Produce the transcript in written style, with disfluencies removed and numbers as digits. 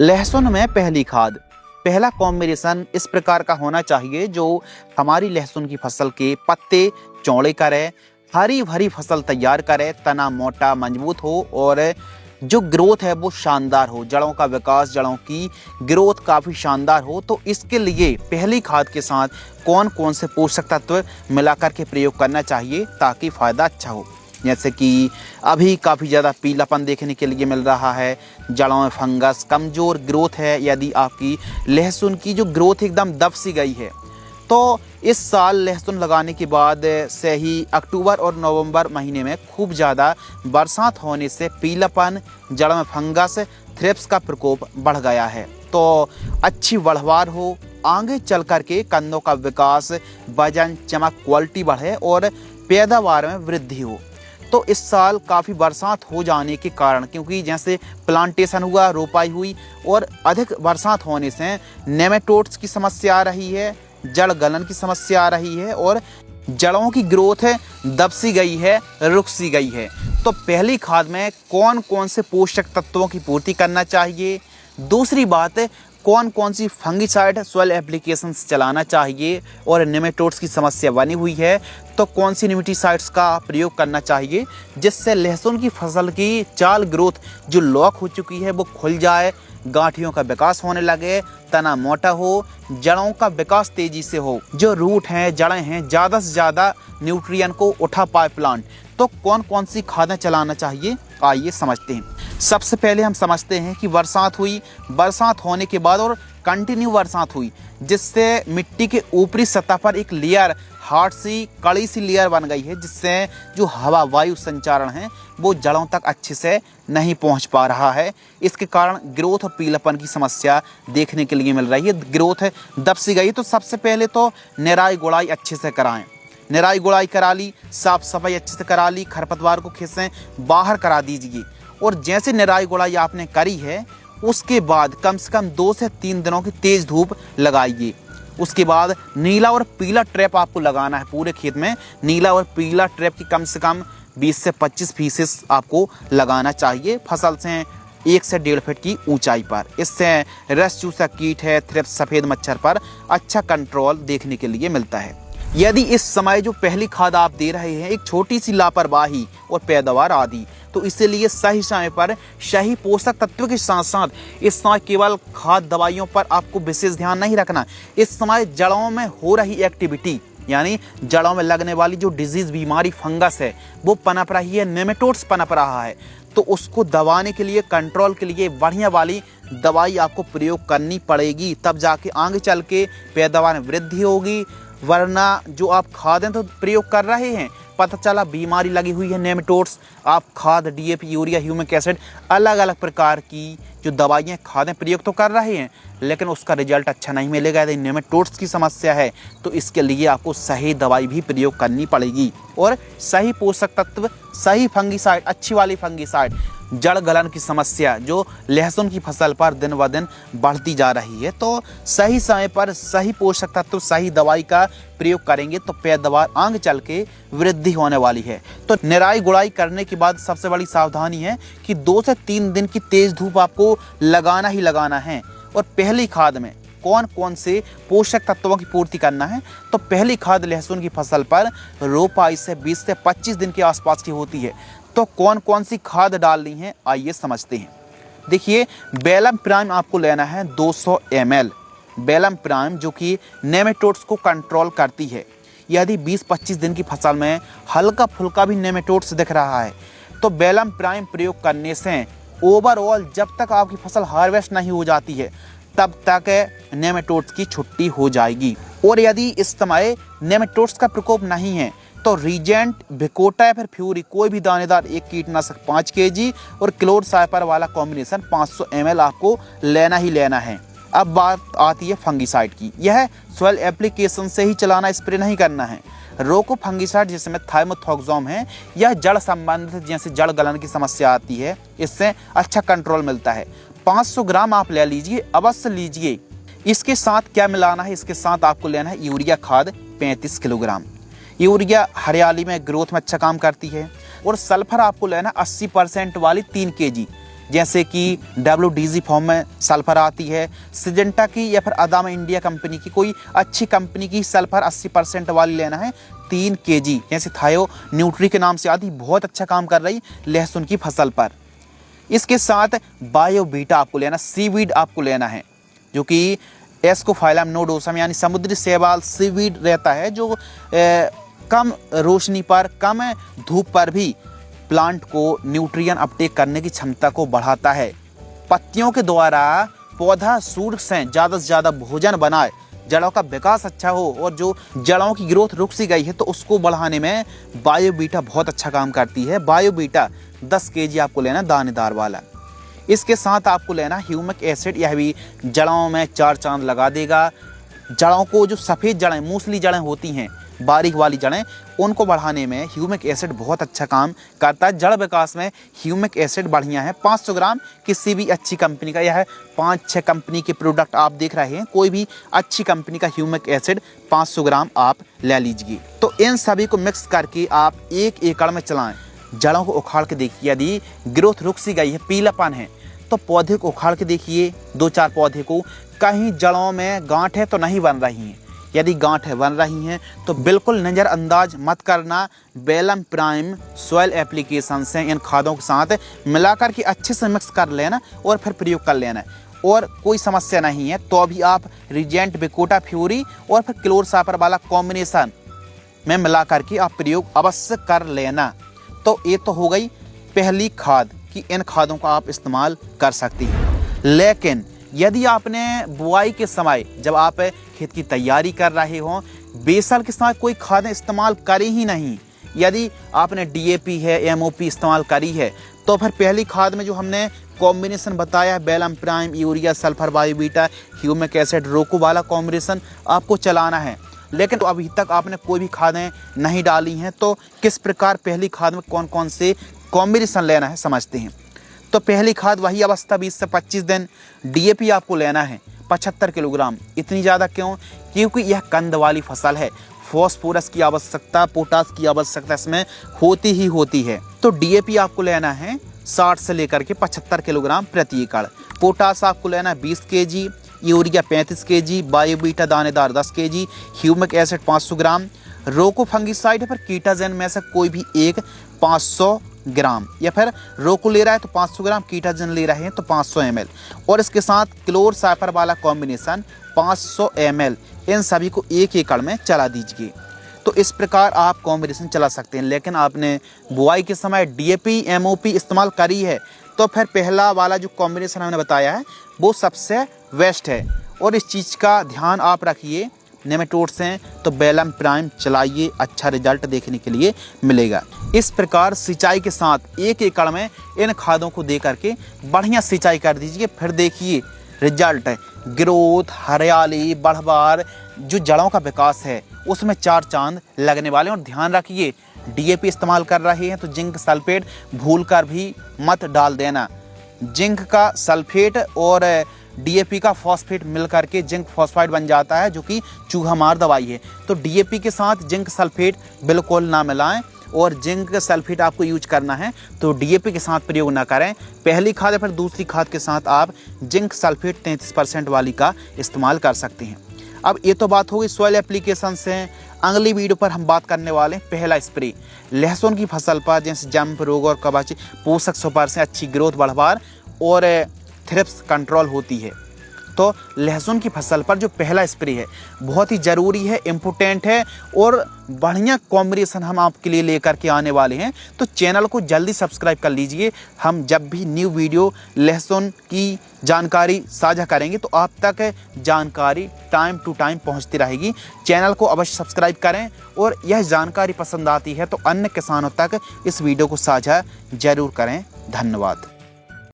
लहसुन में पहली खाद। पहला कॉम्बिनेशन इस प्रकार का होना चाहिए जो हमारी लहसुन की फसल के पत्ते चौड़े करे, हरी भरी फसल तैयार करे, तना मोटा मजबूत हो और जो ग्रोथ है वो शानदार हो, जड़ों का विकास, जड़ों की ग्रोथ काफ़ी शानदार हो। तो इसके लिए पहली खाद के साथ कौन कौन से पोषक तत्व मिलाकर के प्रयोग करना चाहिए ताकि फ़ायदा अच्छा हो। जैसे कि अभी काफ़ी ज़्यादा पीलापन देखने के लिए मिल रहा है, जड़ों में फंगस, कमज़ोर ग्रोथ है, यदि आपकी लहसुन की जो ग्रोथ एकदम दब सी गई है, तो इस साल लहसुन लगाने के बाद से ही अक्टूबर और नवंबर महीने में खूब ज़्यादा बरसात होने से पीलापन, जड़ में फंगस, थ्रिप्स का प्रकोप बढ़ गया है। तो अच्छी बढ़वार हो, आगे चल कर के कंदों का विकास, वजन, चमक, क्वालिटी बढ़े और पैदावार में वृद्धि हो। तो इस साल काफ़ी बरसात हो जाने के कारण, क्योंकि जैसे प्लांटेशन हुआ, रोपाई हुई और अधिक बरसात होने से नेमेटोड्स की समस्या आ रही है, जड़ गलन की समस्या आ रही है और जड़ों की ग्रोथ है दब सी गई है, रुक सी गई है। तो पहली खाद में कौन कौन से पोषक तत्वों की पूर्ति करना चाहिए, दूसरी बात कौन कौन सी फंगिसाइड सॉइल एप्लीकेशंस चलाना चाहिए और नेमेटोड्स की समस्या बनी हुई है तो कौन सी नेमेटिसाइड्स का प्रयोग करना चाहिए जिससे लहसुन की फसल की चाल ग्रोथ जो लॉक हो चुकी है वो खुल जाए, गांठियों का विकास होने लगे, तना मोटा हो, जड़ों का विकास तेजी से हो, जो रूट हैं, जड़ें हैं, ज़्यादा से ज़्यादा न्यूट्रिएंट को उठा पाए प्लांट। तो कौन कौन सी खादें चलाना चाहिए, आइए समझते हैं। सबसे पहले हम समझते हैं कि बरसात हुई, बरसात होने के बाद और कंटिन्यू बरसात हुई जिससे मिट्टी के ऊपरी सतह पर एक लेयर, हार्ड सी कड़ी सी लेयर बन गई है जिससे जो हवा वायु संचारण है वो जड़ों तक अच्छे से नहीं पहुंच पा रहा है। इसके कारण ग्रोथ और पीलापन की समस्या देखने के लिए मिल रही है, ग्रोथ है दब सी गई। तो सबसे पहले तो निराई गुड़ाई अच्छे से कराएं, निराई गुड़ाई करा ली, साफ सफाई अच्छे से करा ली, खरपतवार को खींचें बाहर करा दीजिए। और जैसे निराई गुड़ाई आपने करी है उसके बाद कम से कम 2 से 3 दिनों की तेज धूप लगाइए। उसके बाद नीला और पीला ट्रैप आपको लगाना है पूरे खेत में। नीला और पीला ट्रैप की कम से कम 20 से 25 पीसेस आपको लगाना चाहिए फसल से 1 से 1.5 फीट की ऊंचाई पर। इससे रस चूसा कीट है, थ्रिप्स, सफ़ेद मच्छर पर अच्छा कंट्रोल देखने के लिए मिलता है। यदि इस समय जो पहली खाद आप दे रहे हैं एक छोटी सी लापरवाही और पैदावार आदि, तो इसीलिए सही समय पर सही पोषक तत्व के साथ साथ इस समय केवल खाद दवाइयों पर आपको विशेष ध्यान नहीं रखना। इस समय जड़ों में हो रही एक्टिविटी, यानी जड़ों में लगने वाली जो डिजीज, बीमारी, फंगस है वो पनप रही है, नेमेटोड्स पनप रहा है, तो उसको दबाने के लिए, कंट्रोल के लिए बढ़िया वाली दवाई आपको प्रयोग करनी पड़ेगी, तब जाके आगे चल के पैदावार में वृद्धि होगी। वरना जो आप खादें तो प्रयोग कर रहे हैं, पता चला बीमारी लगी हुई है नेमेटोड्स, आप खाद डीएपी, यूरिया, ह्यूमिक एसिड, अलग अलग प्रकार की जो दवाइयाँ, खादें प्रयोग तो कर रहे हैं लेकिन उसका रिजल्ट अच्छा नहीं मिलेगा। यदि नेमेटोड्स की समस्या है तो इसके लिए आपको सही दवाई भी प्रयोग करनी पड़ेगी और सही पोषक तत्व, सही फंगिसाइड, अच्छी वाली फंगिसाइड। जड़ गलन की समस्या जो लहसुन की फसल पर दिन ब दिन बढ़ती जा रही है, तो सही समय पर सही पोषक तत्व, सही दवाई का प्रयोग करेंगे तो पैदावार आगे चल के वृद्धि होने वाली है। तो निराई गुड़ाई करने के बाद सबसे बड़ी सावधानी है कि 2 से 3 दिन की तेज धूप आपको लगाना ही लगाना है। और पहली खाद में कौन कौन से पोषक तत्वों की पूर्ति करना है, तो पहली खाद लहसुन की फसल पर रोपाई से 20 से 25 दिन के आसपास की होती है। तो कौन कौन सी खाद डालनी है, आइए समझते हैं। देखिए, बेलम प्राइम आपको लेना है 200 ml। बेलम प्राइम जो कि नेमेटोड्स को कंट्रोल करती है। यदि 20-25 दिन की फसल में हल्का फुल्का भी नेमेटोड्स दिख रहा है तो बेलम प्राइम प्रयोग करने से ओवरऑल जब तक आपकी फसल हार्वेस्ट नहीं हो जाती है तब तक नेमेटोड्स की छुट्टी हो जाएगी। और यदि इस समय नेमेटोड्स का प्रकोप नहीं है तो रीजेंट, भिकोटा या फिर फ्यूरी, कोई भी दानेदार एक कीटनाशक 5 kg और क्लोरसाइपर वाला कॉम्बिनेशन 500 ml आपको लेना ही लेना है। अब बात आती है फंगिसाइड की। यह सॉइल एप्लीकेशन से ही चलाना, स्प्रे नहीं करना है। रोको फंगिसाइड जिसमें थाइमोथोक्सोम है, यह जड़ संबंधित जैसे जड़ गलन की समस्या आती है, इससे अच्छा कंट्रोल मिलता है। 500 ग्राम आप ले लीजिए, अवश्य लीजिए। इसके साथ क्या मिलाना है, इसके साथ आपको लेना है यूरिया खाद 35 किलोग्राम। यूरिया हरियाली में, ग्रोथ में अच्छा काम करती है। और सल्फर आपको लेना 80% वाली 3 kg। जैसे कि WDG फॉर्म में सल्फर आती है, सिजेंटा की या फिर अदामा इंडिया कंपनी की कोई अच्छी कंपनी की सल्फर 80% वाली लेना है 3 kg। जैसे थायो न्यूट्री के नाम से आती, बहुत अच्छा काम कर रही लहसुन की फसल पर। इसके साथ बायोबीटा आपको लेना, सीवीड आपको लेना है, जो कि एस्कोफाइलम नोडोसम यानी समुद्री शैवाल सीवीड रहता है, जो कम रोशनी पर, कम धूप पर भी प्लांट को न्यूट्रिएंट अपटेक करने की क्षमता को बढ़ाता है। पत्तियों के द्वारा पौधा सूर्य से ज़्यादा भोजन बनाए, जड़ों का विकास अच्छा हो और जो जड़ों की ग्रोथ रुक सी गई है तो उसको बढ़ाने में बायोबीटा बहुत अच्छा काम करती है। बायोबीटा 10 kg आपको लेना दानेदार वाला। इसके साथ आपको लेना ह्यूमिक एसिड, यह भी जड़ों में 4 चांद लगा देगा। जड़ों को, जो सफ़ेद जड़ें, मूसली जड़ें होती हैं, बारीक वाली जड़ें, उनको बढ़ाने में ह्यूमिक एसिड बहुत अच्छा काम करता है। जड़ विकास में ह्यूमिक एसिड बढ़िया है। 500 ग्राम किसी भी अच्छी कंपनी का, यह 5-6 कंपनी के प्रोडक्ट आप देख रहे हैं, कोई भी अच्छी कंपनी का ह्यूमिक एसिड 500 ग्राम आप ले लीजिए। तो इन सभी को मिक्स करके आप 1 एकड़ में चलाएं। जड़ों को उखाड़ के देखिए, यदि ग्रोथ रुक सी गई है, पीलापन है, तो पौधे को उखाड़ के देखिए, 2-4 पौधे को, कहीं जड़ों में गांठ है तो नहीं बन रही हैं। यदि गांठें बन रही हैं तो बिल्कुल नज़रअंदाज मत करना। बेलम प्राइम सॉइल एप्लीकेशन से इन खादों के साथ मिलाकर के अच्छे से मिक्स कर लेना और फिर प्रयोग कर लेना। और कोई समस्या नहीं है तो अभी आप रिजेंट, बिकोटा फ्यूरी और फिर क्लोरसापर वाला कॉम्बिनेशन में मिला करके आप प्रयोग अवश्य कर लेना। तो ये तो हो गई पहली खाद कि इन खादों का आप इस्तेमाल कर सकती हैं। लेकिन यदि आपने बुआई के समय, जब आप खेत की तैयारी कर रहे हो, बेसल के साथ कोई खादें इस्तेमाल करी ही नहीं, यदि आपने DAP है, MOP इस्तेमाल करी है, तो फिर पहली खाद में जो हमने कॉम्बिनेशन बताया, बेलम प्राइम, यूरिया, सल्फर, बायोबीटा, ह्यूमिक एसिड, रोको वाला कॉम्बिनेशन आपको चलाना है। लेकिन तो अभी तक आपने कोई भी खादें नहीं डाली हैं, तो किस प्रकार पहली खाद में कौन कौन से कॉम्बिनेशन लेना है समझते हैं। तो पहली खाद वही अवस्था 20 से 25 दिन। DAP आपको लेना है 75 किलोग्राम। इतनी ज़्यादा क्यों? क्योंकि यह कंद वाली फसल है, फॉस्फोरस की आवश्यकता, पोटास की आवश्यकता इसमें होती ही होती है। तो DAP आपको लेना है 60 से लेकर के 75 किलोग्राम प्रति एकड़। पोटास आपको लेना है 20 kg, यूरिया 35 kg, बायोबीटा दानेदार 10 kg, ह्यूमिक एसिड 500 ग्राम, रोको फंगिसाइड पर कीटाजन में से कोई भी एक 500 ग्राम, या फिर रोको ले रहा है तो 500 ग्राम, कीटाजन ले रहे हैं तो 500 ml, और इसके साथ क्लोरसापर वाला कॉम्बिनेशन 500 ml। इन सभी को 1 एकड़ में चला दीजिए। तो इस प्रकार आप कॉम्बिनेशन चला सकते हैं। लेकिन आपने बुआई के समय DAP, MOP इस्तेमाल करी है, तो फिर पहला वाला जो कॉम्बिनेशन हमने बताया है वो सबसे बेस्ट है। और इस चीज़ का ध्यान आप रखिए, नेमेटोड्स हैं तो बेलम प्राइम चलाइए, अच्छा रिजल्ट देखने के लिए मिलेगा। इस प्रकार सिंचाई के साथ 1 एकड़ में इन खादों को दे करके बढ़िया सिंचाई कर दीजिए। फिर देखिए रिजल्ट, ग्रोथ, हरियाली, बढ़वार, जो जड़ों का विकास है उसमें 4 चांद लगने वाले। और ध्यान रखिए DAP इस्तेमाल कर रहे हैं तो जिंक सल्फेट भूल कर भी मत डाल देना। जिंक का सल्फेट और DAP का फॉस्फेट मिल करके जिंक फॉस्फाइड बन जाता है, जो कि चूहा मार दवाई है। तो DAP के साथ जिंक सल्फेट बिल्कुल ना मिलाएं, और जिंक सल्फेट आपको यूज करना है तो DAP के साथ प्रयोग ना करें। पहली खाद या फिर दूसरी खाद के साथ आप जिंक सल्फेट 33% वाली का इस्तेमाल कर सकते हैं। अब ये तो बात हो गई सॉइल एप्लीकेशन से। अगली वीडियो पर हम बात करने वाले हैं पहला स्प्रे लहसुन की फसल पर, जैसे जंप रोग और कवच पोषक सुपर से अच्छी ग्रोथ, बढ़वार और थ्रिप्स कंट्रोल होती है। तो लहसुन की फसल पर जो पहला स्प्रे है बहुत ही ज़रूरी है, इम्पोर्टेंट है, और बढ़िया कॉम्बिनेशन हम आपके लिए लेकर के आने वाले हैं। तो चैनल को जल्दी सब्सक्राइब कर लीजिए। हम जब भी न्यू वीडियो लहसुन की जानकारी साझा करेंगे तो आप तक जानकारी टाइम टू टाइम पहुंचती रहेगी। चैनल को अवश्य सब्सक्राइब करें, और यह जानकारी पसंद आती है तो अन्य किसानों तक इस वीडियो को साझा जरूर करें। धन्यवाद।